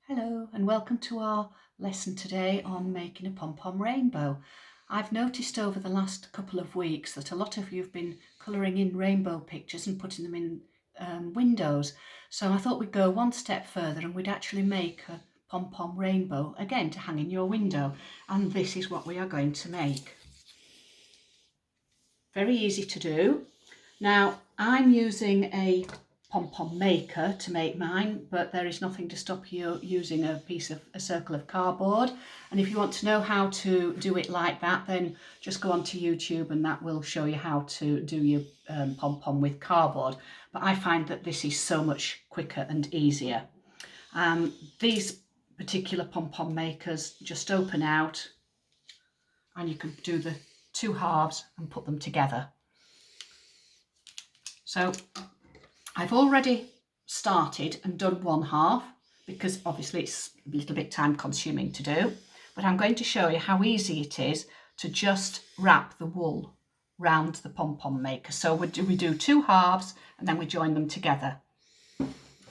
Hello and welcome to our lesson today on making a pom-pom rainbow. I've noticed over the last couple of weeks that a lot of you have been colouring in rainbow pictures and putting them in windows. So I thought we'd go one step further and we'd actually make a pom-pom rainbow again to hang in your window. And this is what we are going to make. Very easy to do. Now I'm using a pom-pom maker to make mine, but there is nothing to stop you using a circle of cardboard. And if you want to know how to do it like that, then just go onto YouTube and that will show you how to do your pom-pom with cardboard. But I find that this is so much quicker and easier. These particular pom-pom makers just open out and you can do the two halves and put them together. So I've already started and done one half because obviously it's a little bit time consuming to do, but I'm going to show you how easy it is to just wrap the wool round the pom-pom maker. So we do two halves and then we join them together.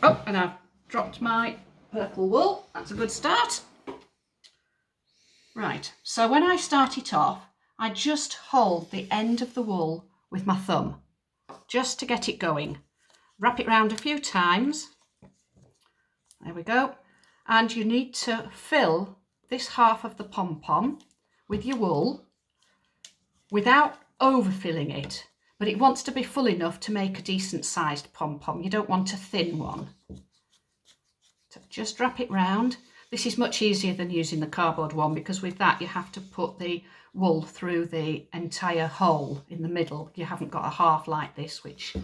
Oh, and I've dropped my purple wool. That's a good start. Right, so when I start it off, I just hold the end of the wool with my thumb just to get it going. Wrap it round a few times. There we go. And you need to fill this half of the pom-pom with your wool without overfilling it, but it wants to be full enough to make a decent sized pom-pom. You don't want a thin one. So just wrap it round. This is much easier than using the cardboard one because with that you have to put the wool through the entire hole in the middle. You haven't got a half like this, which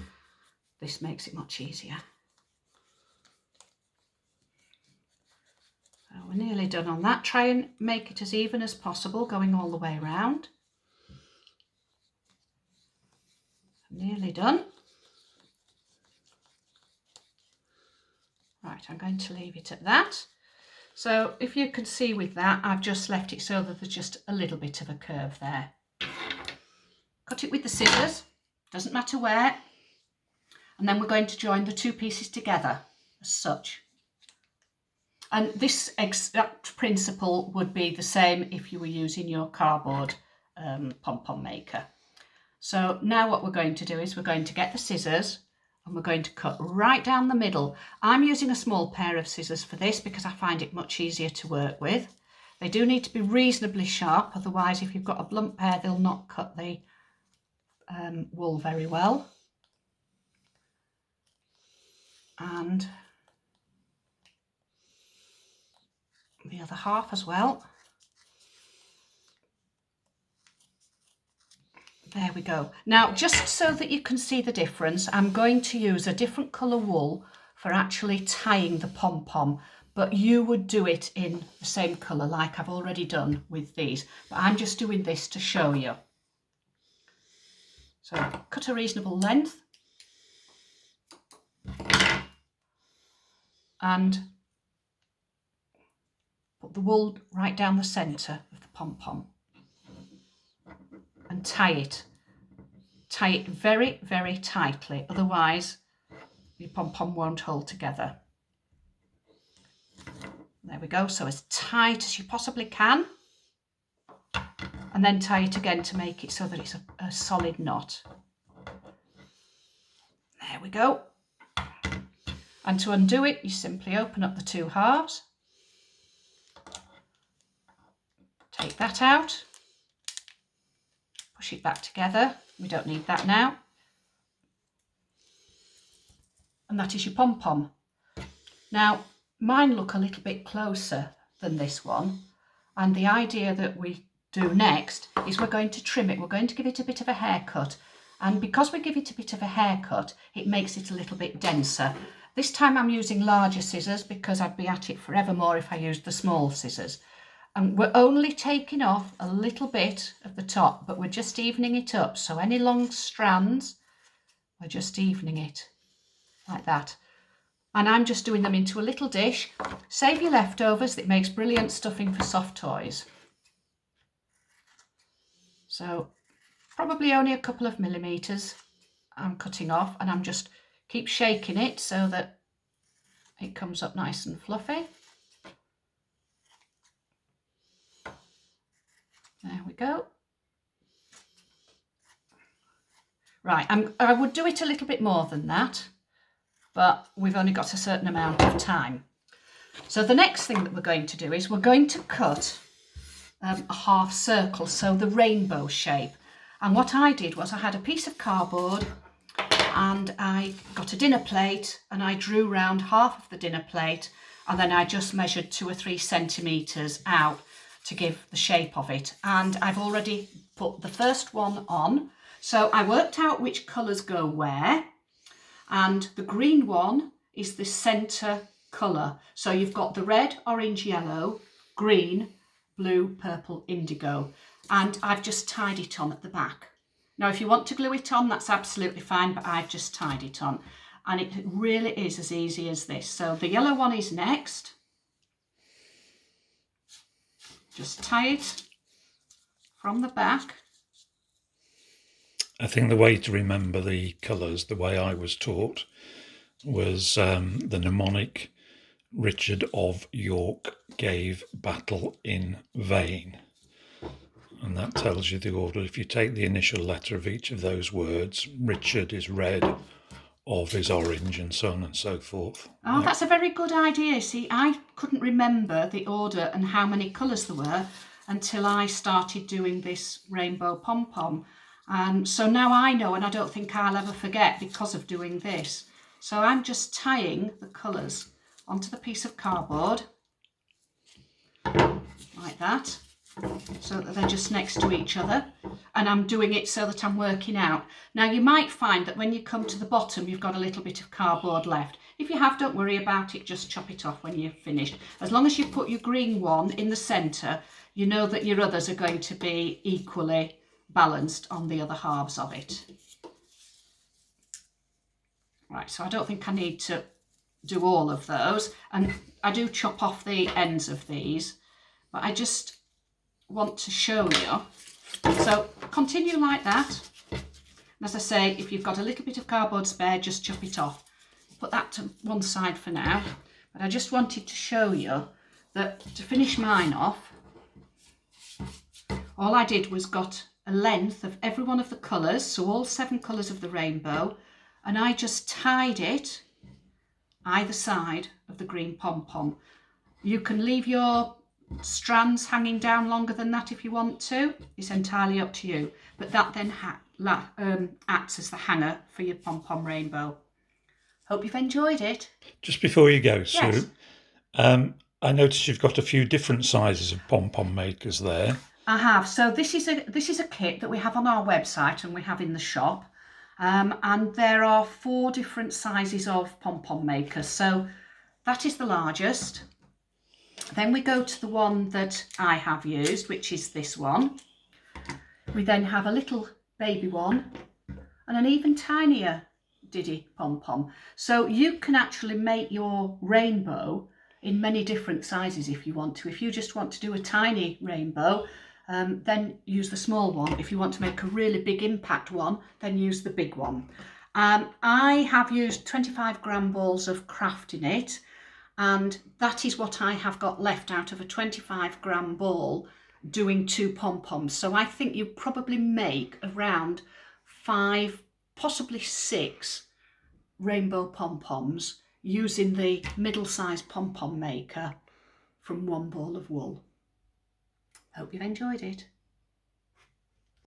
this makes it much easier. So we're nearly done on that. Try and make it as even as possible, going all the way around. Nearly done. Right, I'm going to leave it at that. So if you can see with that, I've just left it so that there's just a little bit of a curve there. Cut it with the scissors, doesn't matter where. And then we're going to join the two pieces together as such. And this exact principle would be the same if you were using your cardboard pom-pom maker. So now what we're going to do is we're going to get the scissors and we're going to cut right down the middle. I'm using a small pair of scissors for this because I find it much easier to work with. They do need to be reasonably sharp, otherwise if you've got a blunt pair they'll not cut the wool very well. And the other half as well. There we go. Now, just so that you can see the difference, I'm going to use a different colour wool for actually tying the pom-pom, but you would do it in the same colour like I've already done with these. But I'm just doing this to show you. So cut a reasonable length and put the wool right down the centre of the pom-pom and tie it. Tie it very, very tightly, otherwise your pom-pom won't hold together. There we go, so as tight as you possibly can. And then tie it again to make it so that it's a solid knot. There we go. And to undo it, you simply open up the two halves. Take that out. Push it back together. We don't need that now. And that is your pom-pom. Now, mine look a little bit closer than this one. And the idea that we do next is we're going to trim it. We're going to give it a bit of a haircut. And because we give it a bit of a haircut, it makes it a little bit denser. This time I'm using larger scissors because I'd be at it forever more if I used the small scissors. And we're only taking off a little bit of the top, but we're just evening it up. So any long strands, we're just evening it like that. And I'm just doing them into a little dish. Save your leftovers, it makes brilliant stuffing for soft toys. So probably only a couple of millimetres I'm cutting off, and I'm just keep shaking it so that it comes up nice and fluffy. go. Right, I would do it a little bit more than that, but we've only got a certain amount of time. So the next thing that we're going to do is we're going to cut a half circle, so the rainbow shape. And what I did was I had a piece of cardboard and I got a dinner plate and I drew round half of the dinner plate, and then I just measured 2 or 3 centimetres out to give the shape of it. And I've already put the first one on. So I worked out which colours go where, and the green one is the centre colour. So you've got the red, orange, yellow, green, blue, purple, indigo, and I've just tied it on at the back. Now if you want to glue it on, that's absolutely fine, but I've just tied it on, and it really is as easy as this. So the yellow one is next. Just tie it from the back. I think the way to remember the colours, the way I was taught, was the mnemonic, Richard of York gave battle in vain. And that tells you the order. If you take the initial letter of each of those words, Richard is red, of is orange, and so on and so forth. Oh, that's a very good idea. See, I couldn't remember the order and how many colours there were until I started doing this rainbow pom-pom. So now I know, and I don't think I'll ever forget because of doing this. So I'm just tying the colours onto the piece of cardboard, like that, so that they're just next to each other. And I'm doing it so that I'm working out. Now you might find that when you come to the bottom, you've got a little bit of cardboard left. If you have, don't worry about it, just chop it off when you're finished. As long as you put your green one in the centre, you know that your others are going to be equally balanced on the other halves of it. Right, so I don't think I need to do all of those, and I do chop off the ends of these, but I just want to show you. So continue like that, and as I say, if you've got a little bit of cardboard spare, just chop it off. Put that to one side for now, but I just wanted to show you that to finish mine off, all I did was got a length of every one of the colours, so all 7 colours of the rainbow, and I just tied it either side of the green pom-pom. You can leave your strands hanging down longer than that if you want to. It's entirely up to you, but that then acts as the hanger for your pom-pom rainbow. Hope you've enjoyed it. Just before you go, Sue, Yes. I noticed you've got a few different sizes of pom-pom makers there. I have. So this is a kit that we have on our website and we have in the shop. And there are 4 different sizes of pom-pom makers. So that is the largest. Then we go to the one that I have used, which is this one. We then have a little baby one and an even tinier diddy pom-pom. So you can actually make your rainbow in many different sizes if you want to. If you just want to do a tiny rainbow, then use the small one. If you want to make a really big impact one, then use the big one. I have used 25-gram balls of craft in it, and that is what I have got left out of a 25-gram ball doing 2 pom-poms. So I think you probably make around 5, possibly 6 rainbow pom-poms using the middle-sized pom-pom maker from 1 ball of wool. Hope you've enjoyed it.